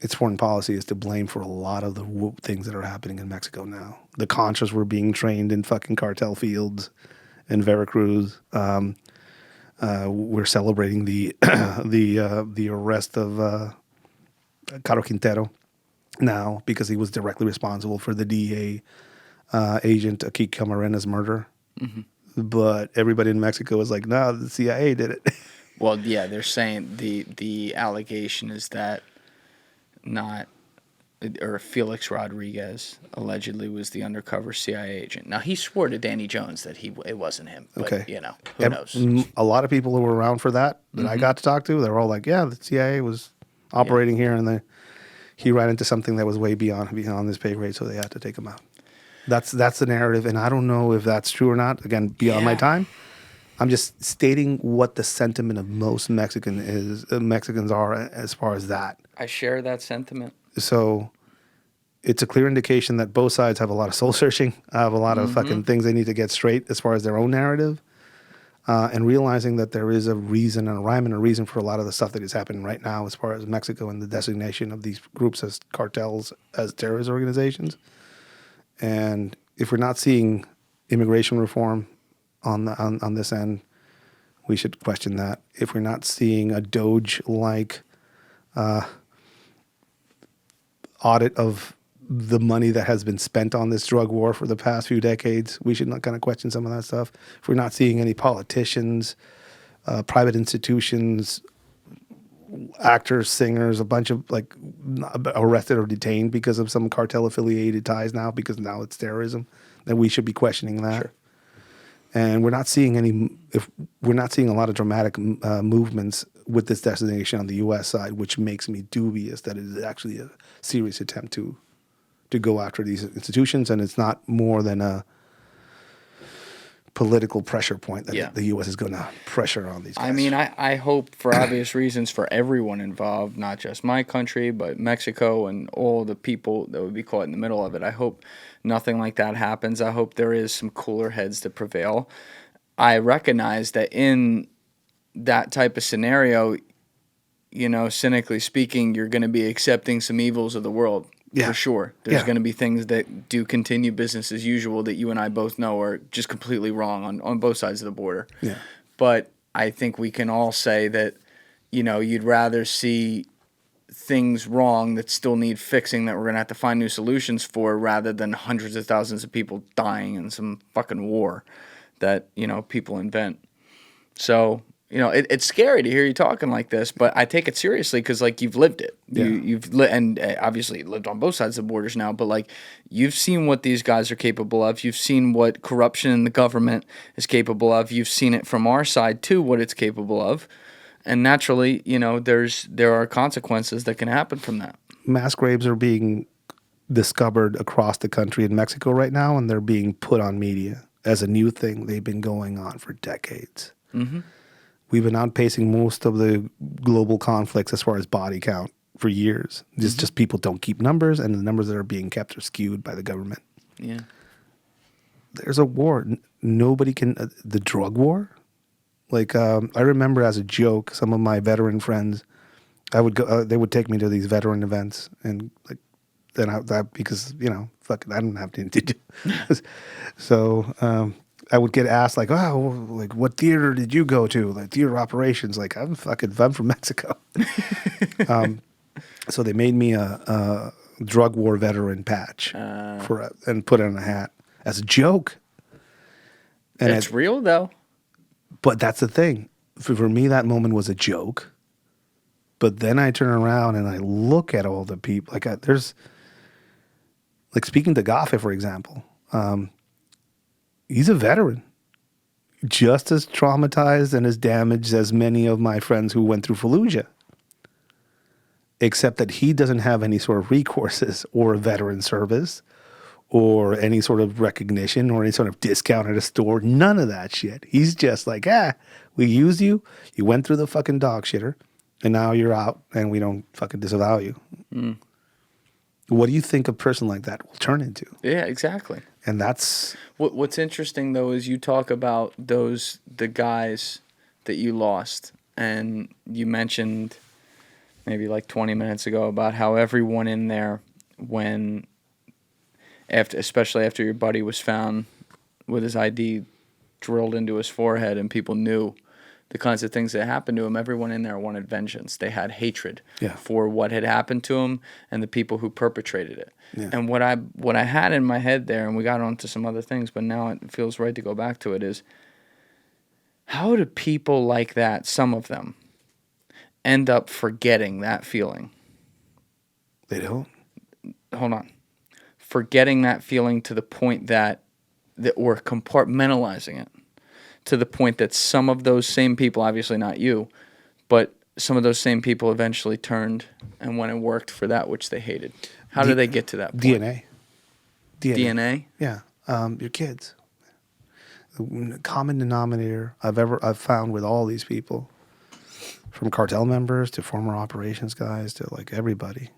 Its foreign policy is to blame for a lot of the things that are happening in Mexico now. The Contras were being trained in fucking cartel fields in Veracruz. We're celebrating the arrest of Caro Quintero now because he was directly responsible for the DEA agent Kike Camarena's murder. Mm-hmm. But everybody in Mexico is like, no, the CIA did it. Well, yeah, they're saying the allegation is that Felix Rodriguez allegedly was the undercover CIA agent. Now, he swore to Danny Jones that it wasn't him. But, Okay. Who knows? A lot of people who were around for that I got to talk to, they were all like, yeah, the CIA was operating here, and he ran into something that was way beyond his pay grade, so they had to take him out. That's the narrative, and I don't know if that's true or not. Again, beyond my time. I'm just stating what the sentiment of most Mexicans are as far as that. I share that sentiment. So it's a clear indication that both sides have a lot of soul searching, have a lot of fucking things they need to get straight as far as their own narrative, and realizing that there is a reason and a rhyme and a reason for a lot of the stuff that is happening right now as far as Mexico and the designation of these groups as cartels, as terrorist organizations. And if we're not seeing immigration reform on this end, we should question that. If we're not seeing a Doge-like audit of the money that has been spent on this drug war for the past few decades. We should not kind of question some of that stuff. If we're not seeing any politicians, private institutions, actors, singers, a bunch of like arrested or detained because of some cartel affiliated ties now, because now it's terrorism, then we should be questioning that. Sure. And we're not seeing we're not seeing a lot of dramatic movements with this destination on the U.S. side, which makes me dubious that it is actually a serious attempt to go after these institutions, and it's not more than a political pressure point that the U.S. is going to pressure on these guys. I mean, I hope for obvious reasons for everyone involved, not just my country, but Mexico and all the people that would be caught in the middle of it. I hope nothing like that happens. I hope there is some cooler heads to prevail. I recognize that in that type of scenario, cynically speaking, you're going to be accepting some evils of the world. Yeah. For sure. There's going to be things that do continue business as usual that you and I both know are just completely wrong on both sides of the border. Yeah. But I think we can all say that, you'd rather see things wrong that still need fixing that we're going to have to find new solutions for, rather than hundreds of thousands of people dying in some fucking war that, people invent. So, it's scary to hear you talking like this, but I take it seriously because, like, you've lived it. Yeah. You've and obviously lived on both sides of the borders now, but, like, you've seen what these guys are capable of. You've seen what corruption in the government is capable of. You've seen it from our side, too, what it's capable of. And naturally, there are consequences that can happen from that. Mass graves are being discovered across the country in Mexico right now, and they're being put on media as a new thing. They've been going on for decades. Mm-hmm. We've been outpacing most of the global conflicts as far as body count for years. Just people don't keep numbers, and the numbers that are being kept are skewed by the government. Yeah. There's a war. Nobody can... the drug war? Like, I remember as a joke, some of my veteran friends, I would go. They would take me to these veteran events, and like, because fuck it, I didn't have anything to do. So I would get asked like, oh, like what theater did you go to? Like theater operations. Like I'm from Mexico. So they made me a drug war veteran patch and put it on a hat as a joke. And it's real though. But that's the thing. For me, that moment was a joke. But then I turn around and I look at all the people. Like there's, like speaking to Gaffe, for example, he's a veteran, just as traumatized and as damaged as many of my friends who went through Fallujah. Except that he doesn't have any sort of recourses or a veteran service or any sort of recognition or any sort of discount at a store. None of that shit. He's just like, we used you. You went through the fucking dog shitter. And now you're out, and we don't fucking disavow you. Mm. What do you think a person like that will turn into? Yeah, exactly. And that's... What's interesting, though, is you talk about the guys that you lost. And you mentioned maybe like 20 minutes ago about how everyone in there, especially after your buddy was found with his ID drilled into his forehead and people knew the kinds of things that happened to him, everyone in there wanted vengeance. They had hatred for what had happened to him and the people who perpetrated it. Yeah. And what I had in my head there, and we got onto some other things, but now it feels right to go back to it, is how do people like that, some of them, end up forgetting that feeling? They don't? Hold on. Forgetting that feeling to the point that or compartmentalizing it. To the point that some of those same people, obviously not you, but some of those same people eventually turned and went and worked for that which they hated. How do they get to that point? DNA? Yeah. Your kids. The common denominator I've found with all these people, from cartel members to former operations guys to like everybody,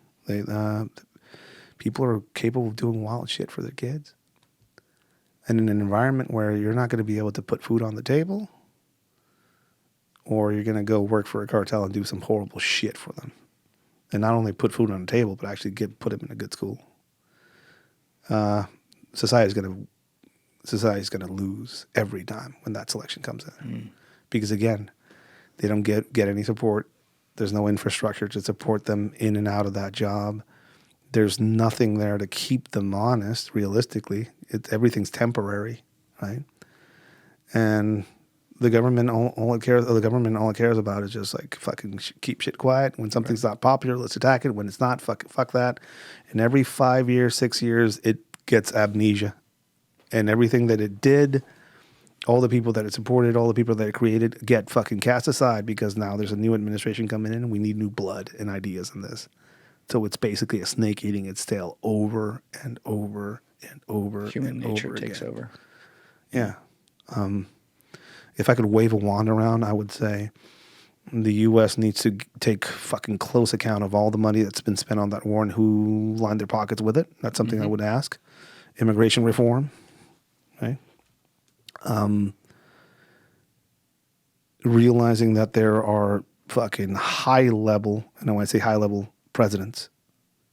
people are capable of doing wild shit for their kids. And in an environment where you're not going to be able to put food on the table, or you're going to go work for a cartel and do some horrible shit for them, and not only put food on the table, but actually put them in a good school, society's going to lose every time when that selection comes in, because again, they don't get any support. There's no infrastructure to support them in and out of that job. there's nothing there to keep them honest. Realistically, everything's temporary, right? And the government all it cares about is just like fucking keep shit quiet. When something's not popular, let's attack it. When it's not, fuck that. And every 5 years, 6 years, it gets amnesia, and everything that it did, all the people that it supported, all the people that it created, get fucking cast aside because now there's a new administration coming in, and we need new blood and ideas in this. So it's basically a snake eating its tail over and over and over. Human nature over takes again. over. Yeah. If I could wave a wand around, I would say the U.S. needs to take fucking close account of all the money that's been spent on that war and who lined their pockets with it. That's something I would ask. Immigration reform, right? Realizing that there are fucking high level, and when I say high level, presidents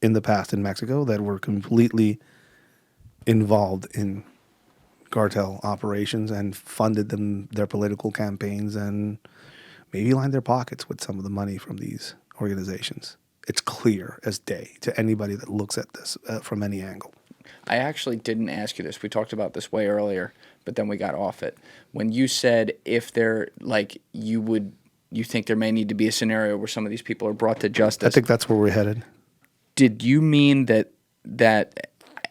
in the past in Mexico that were completely involved in cartel operations and funded their political campaigns and maybe lined their pockets with some of the money from these organizations. It's clear as day to anybody that looks at this from any angle. I actually didn't ask you this. We talked about this way earlier, but then we got off it. When you said if they're like you think there may need to be a scenario where some of these people are brought to justice. I think that's where we're headed. Did you mean that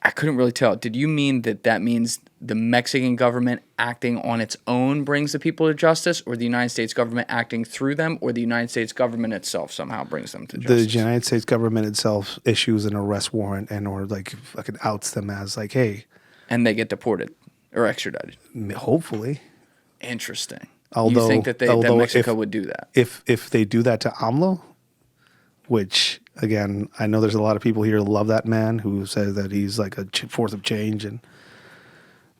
I couldn't really tell. Did you mean that means the Mexican government acting on its own brings the people to justice, or the United States government acting through them, or the United States government itself somehow brings them to justice? The United States government itself issues an arrest warrant or like fucking outs them as like, hey. And they get deported or extradited. Hopefully. Interesting. Although, you think that Mexico would do that? If they do that to AMLO, which again, I know there's a lot of people here who love that man who says that he's like a force of change,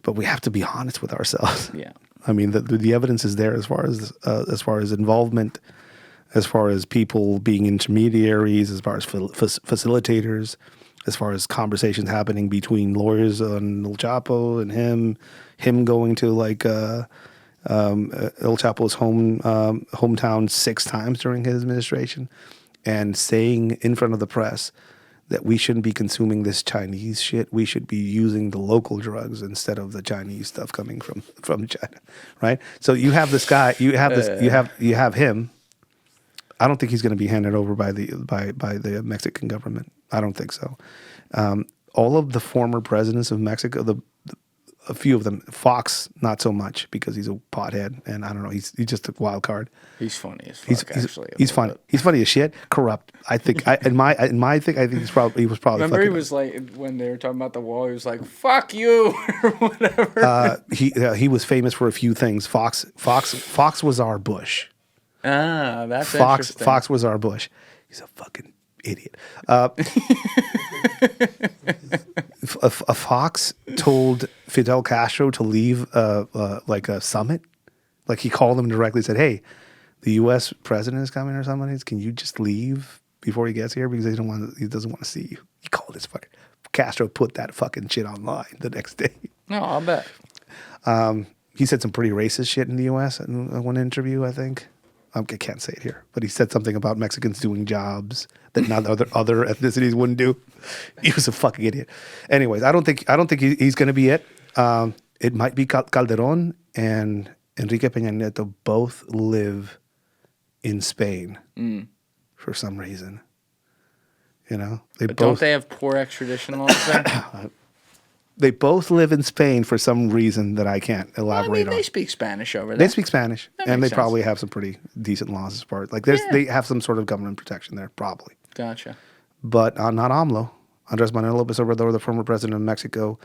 but we have to be honest with ourselves. Yeah. I mean, the evidence is there as far as involvement, as far as people being intermediaries, as far as facilitators, as far as conversations happening between lawyers on El Chapo and him going to like El Chapo's hometown 6 times during his administration, and saying in front of the press that we shouldn't be consuming this Chinese shit. We should be using the local drugs instead of the Chinese stuff coming from China, right? So you have this guy, you have him. I don't think he's going to be handed over by the Mexican government. I don't think so. All of the former presidents of Mexico, a few of them, Fox not so much because he's a pothead, and I don't know, he's just a wild card. He's funny as fuck. He's funny. He's funny as shit. Corrupt. I think. I think he was probably. Remember, he was like when they were talking about the wall. He was like, "Fuck you," or whatever. He was famous for a few things. Fox was our Bush. Ah, that's interesting. Fox was our Bush. He's a fucking idiot. A Fox told Fidel Castro to leave like a summit. Like he called him directly and said, "Hey, the U.S. president is coming or something. Can you just leave before he gets here because he doesn't want to see you." He called his fucking Castro put that fucking shit online the next day. No, I'll bet. He said some pretty racist shit in the U.S. in one interview, I think. I can't say it here, but he said something about Mexicans doing jobs that not other ethnicities wouldn't do. He was a fucking idiot. Anyways, I don't think he's going to be it. It might be Calderon and Enrique Peña Nieto both live in Spain for some reason. You know, don't they have poor extradition laws there? They both live in Spain for some reason that I can't elaborate on. They speak Spanish over there. They speak Spanish, and they sense. probably have some pretty decent laws as far as they have some sort of government protection there, probably. Gotcha. But not AMLO. Andrés Manuel López Obrador, the former president of Mexico,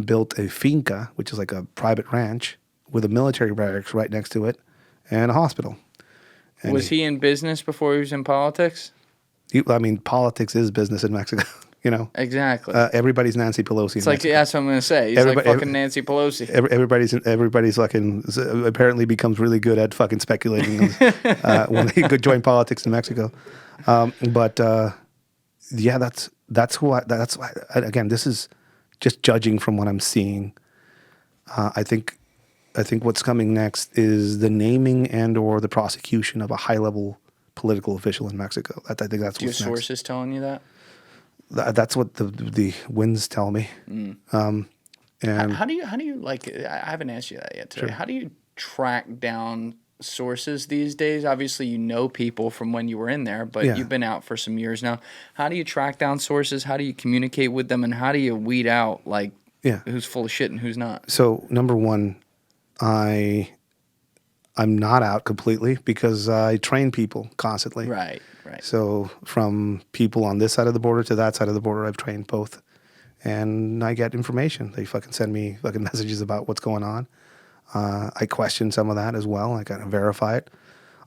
built a finca, which is like a private ranch, with a military barracks right next to it, and a hospital. And was he in business before he was in politics? Politics is business in Mexico. You know, exactly. Everybody's Nancy Pelosi. It's like that's what I'm gonna say. He's like fucking Nancy Pelosi. Everybody's fucking apparently becomes really good at fucking speculating when they join politics in Mexico. Yeah, that's why. Again, this is just judging from what I'm seeing. I think what's coming next is the naming and/or the prosecution of a high-level political official in Mexico. I think that's what's next. Your sources telling you that? that's what the winds tell me. And how do you like? I haven't asked you that yet today. Sure. How do you track down sources these days? Obviously, you know people from when you were in there, but you've been out for some years now. How do you track down sources? How do you communicate with them, and how do you weed out like who's full of shit and who's not? So number one, I'm not out completely because I train people constantly. Right. So from people on this side of the border to that side of the border, I've trained both. And I get information. They fucking send me fucking messages about what's going on. I question some of that as well. I kind of verify it.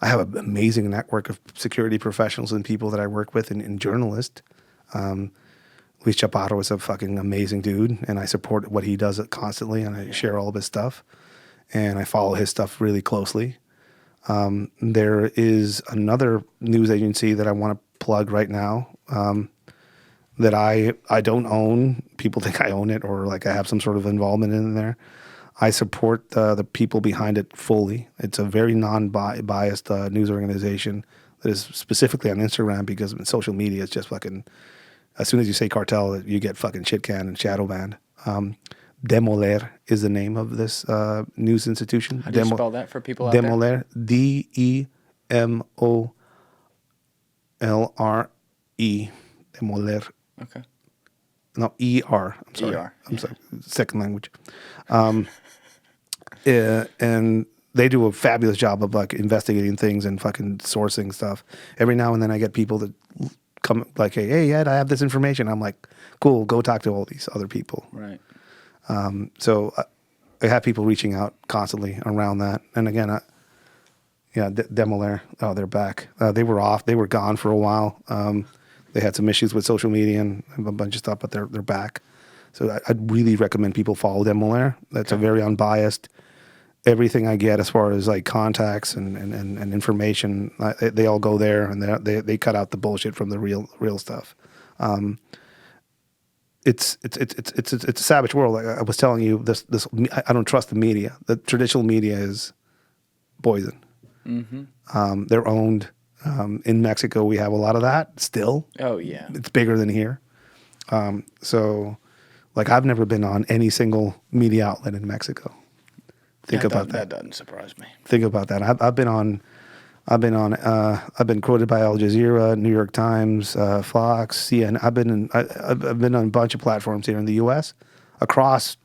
I have an amazing network of security professionals and people that I work with and journalists. Luis Chaparro is a fucking amazing dude, and I support what he does constantly, and I share all of his stuff, and I follow his stuff really closely. There is another news agency that I want to plug right now that I don't own. People think I own it or like I have some sort of involvement in there. I support the people behind it fully. It's a very non-biased news organization that is specifically on Instagram because social media is just fucking, as soon as you say cartel, you get fucking shit canned and shadow banned. Demoler is the name of this news institution. How do you spell that for people out there? Demoler, DEMOLRE. Demoler. Okay. No, ER. I'm sorry. ER. I'm sorry. Second language. And they do a fabulous job of like investigating things and fucking sourcing stuff. Every now and then I get people that come like, hey, Ed, I have this information. I'm like, cool, go talk to all these other people. Right. So I have people reaching out constantly around that. And again, Demoler, oh, they're back. They were off. They were gone for a while. They had some issues with social media and a bunch of stuff, but they're back. So I'd really recommend people follow Demoler. That's a very unbiased. Everything I get as far as like contacts and information, they all go there, and they cut out the bullshit from the real stuff. It's a savage world. Like I was telling you, this I don't trust the media. The traditional media is poison. Mm-hmm. They're owned. In Mexico, we have a lot of that still. Oh yeah, it's bigger than here. So, like, I've never been on any single media outlet in Mexico. Think about that. That doesn't surprise me. Think about that. I've been quoted by Al Jazeera, New York Times, Fox, CNN. I've been on a bunch of platforms here in the U.S. across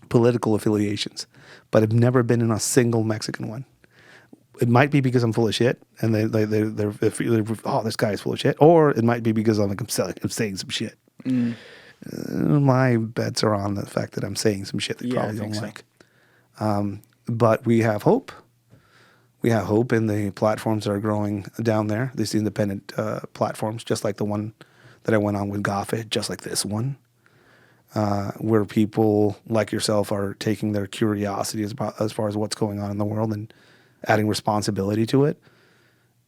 political affiliations, but I've never been in a single Mexican one. It might be because I'm full of shit, and they're oh, this guy is full of shit, or it might be because I'm saying some shit. My bets are on the fact that I'm saying some shit they probably don't like. But we have hope. We have hope in the platforms that are growing down there. These independent platforms, just like the one that I went on with Gaffe, just like this one, where people like yourself are taking their curiosity as far as what's going on in the world and adding responsibility to it,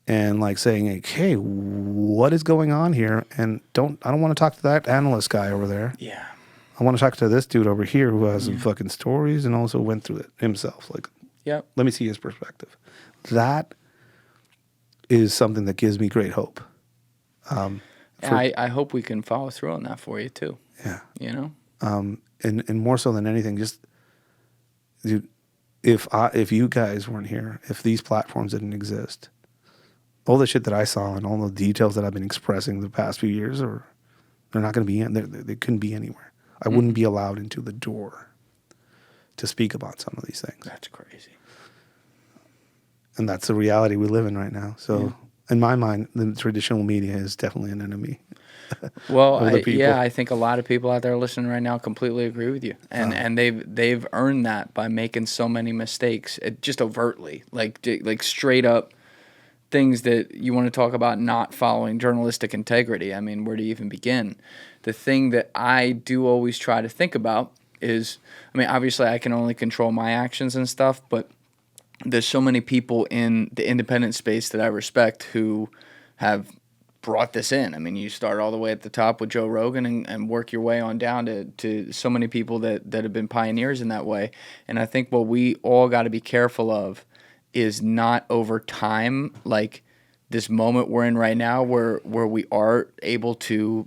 and like saying, like, hey, what is going on here? And I don't want to talk to that analyst guy over there. Yeah. I want to talk to this dude over here who has some fucking stories and also went through it himself. Like, Yep. Let me see his perspective. That is something that gives me great hope. I hope we can follow through on that for you too. Yeah. You know? And more so than anything, just, dude, if you guys weren't here, if these platforms didn't exist, all the shit that I saw and all the details that I've been expressing the past few years, they're not going to be they couldn't be anywhere. I wouldn't be allowed into the door to speak about some of these things. That's crazy. And that's the reality we live in right now. So in my mind, the traditional media is definitely an enemy. Well, I think a lot of people out there listening right now completely agree with you, and they've earned that by making so many mistakes, just overtly, like straight up things that you want to talk about not following journalistic integrity. I mean, where do you even begin? The thing that I do always try to think about is, I mean, obviously I can only control my actions and stuff, but there's so many people in the independent space that I respect who have brought this in. I mean, you start all the way at the top with Joe Rogan and work your way on down to so many people that have been pioneers in that way. And I think what we all got to be careful of is not over time, like this moment we're in right now where we are able to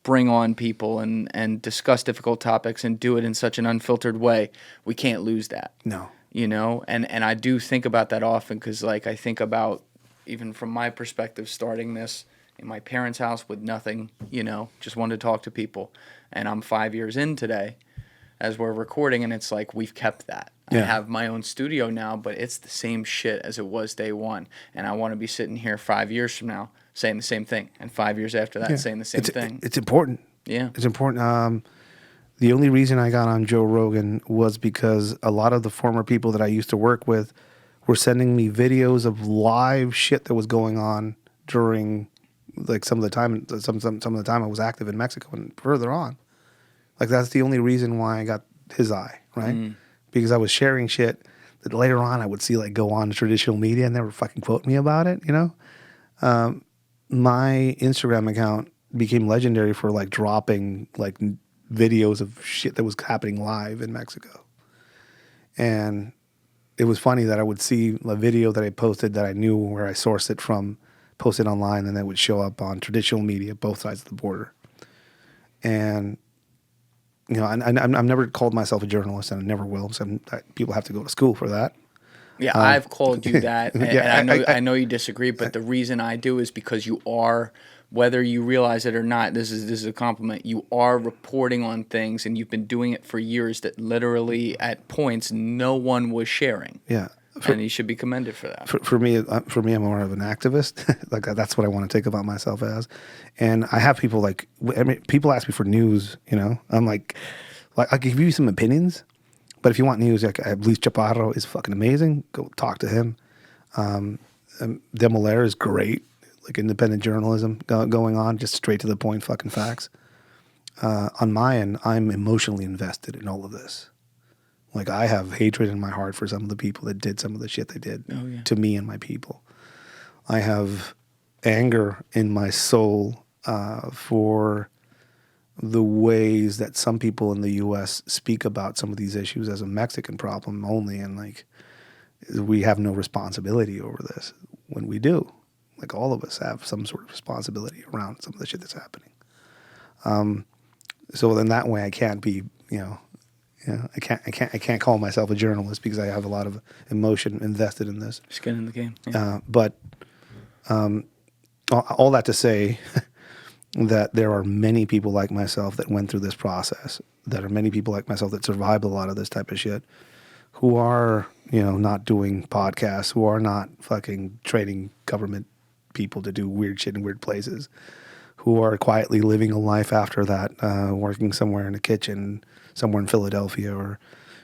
bring on people and discuss difficult topics and do it in such an unfiltered way, we can't lose that. No. You know, and I do think about that often because, like, I think about, even from my perspective, starting this in my parents' house with nothing, you know, just wanted to talk to people. And I'm 5 years in today as we're recording, and it's like we've kept that. Yeah. I have my own studio now, but it's the same shit as it was day one. And I want to be sitting here 5 years from now saying the same thing, and 5 years after that saying the same thing. It's important. Yeah. It's important. The only reason I got on Joe Rogan was because a lot of the former people that I used to work with were sending me videos of live shit that was going on during, like, some of the time I was active in Mexico and further on. Like, that's the only reason why I got his eye, right? Because I was sharing shit that later on I would see, like, go on traditional media and they were fucking quoting me about it, you know? My Instagram account became legendary for, like, dropping, like, videos of shit that was happening live in Mexico. And it was funny that I would see a video that I posted that I knew where I sourced it from, posted online, and that would show up on traditional media, both sides of the border. And, you know, I've never called myself a journalist, and I never will. So people have to go to school for that. Yeah, I've called you that, and I know you disagree, but the reason I do is because you are, whether you realize it or not, this is a compliment. You are reporting on things, and you've been doing it for years that literally at points no one was sharing. Yeah, and you should be commended for that. For me, I'm more of an activist. Like, that's what I want to take about myself as. And I have people like, I mean, people ask me for news. You know, I'm like I'll give you some opinions. But if you want news, like, Luis Chaparro is fucking amazing. Go talk to him. Demolaire is great. Like, independent journalism going on, just straight to the point, fucking facts. On my end, I'm emotionally invested in all of this. Like, I have hatred in my heart for some of the people that did some of the shit they did to me and my people. I have anger in my soul for the ways that some people in the U.S. speak about some of these issues as a Mexican problem only, and, like, we have no responsibility over this when we do. Like, all of us have some sort of responsibility around some of the shit that's happening. So in that way, I can't be, I can't call myself a journalist because I have a lot of emotion invested in this. Skin in the game. Yeah. But all that to say that there are many people like myself that went through this process, that are many people like myself that survived a lot of this type of shit, who are, not doing podcasts, who are not fucking training government people to do weird shit in weird places, who are quietly living a life after that, working somewhere in a kitchen, somewhere in Philadelphia, or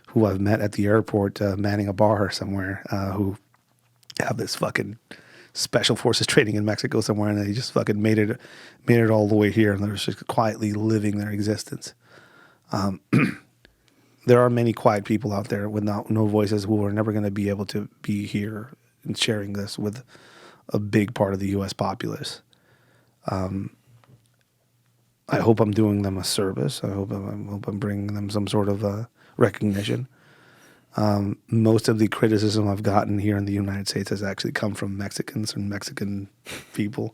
who I've met at the airport manning a bar somewhere, who have this fucking special forces training in Mexico somewhere, and they just fucking made it all the way here, and they're just quietly living their existence. There are many quiet people out there with no voices who are never going to be able to be here and sharing this with a big part of the U.S. populace. I hope I'm doing them a service. I hope I'm bringing them some sort of recognition. Most of the criticism I've gotten here in the United States has actually come from Mexicans and Mexican people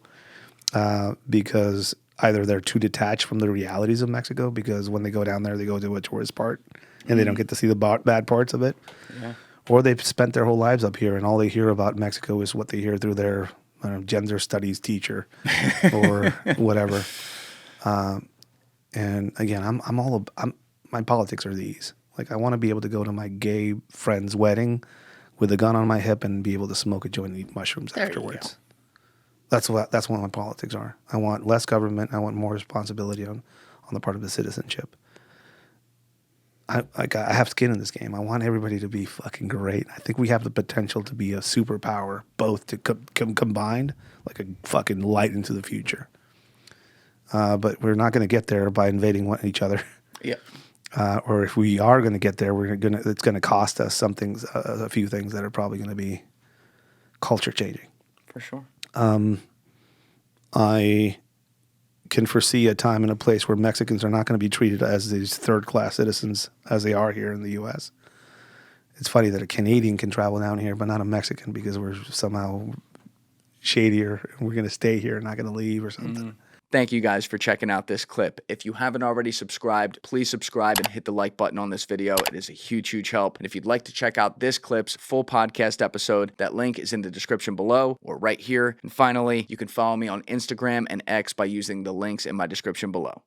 because either they're too detached from the realities of Mexico, because when they go down there, they go to a tourist part and they don't get to see the bad parts of it. Yeah. Or they've spent their whole lives up here and all they hear about Mexico is what they hear through their gender studies teacher or whatever. And again, my politics are these. Like, I want to be able to go to my gay friend's wedding with a gun on my hip and be able to smoke a joint and eat mushrooms afterwards. That's what my politics are. I want less government. I want more responsibility on the part of the citizenship. I have skin in this game. I want everybody to be fucking great. I think we have the potential to be a superpower, both to combined, like a fucking light into the future. But we're not going to get there by invading each other. Yeah. Or if we are going to get there, it's going to cost us a few things that are probably going to be culture changing. For sure. I can foresee a time and a place where Mexicans are not going to be treated as these third-class citizens as they are here in the U.S. It's funny that a Canadian can travel down here, but not a Mexican, because we're somehow shadier and we're going to stay here and not going to leave or something. Thank you guys for checking out this clip. If you haven't already subscribed, please subscribe and hit the like button on this video. It is a huge, huge help. And if you'd like to check out this clip's full podcast episode, that link is in the description below or right here. And finally, you can follow me on Instagram and X by using the links in my description below.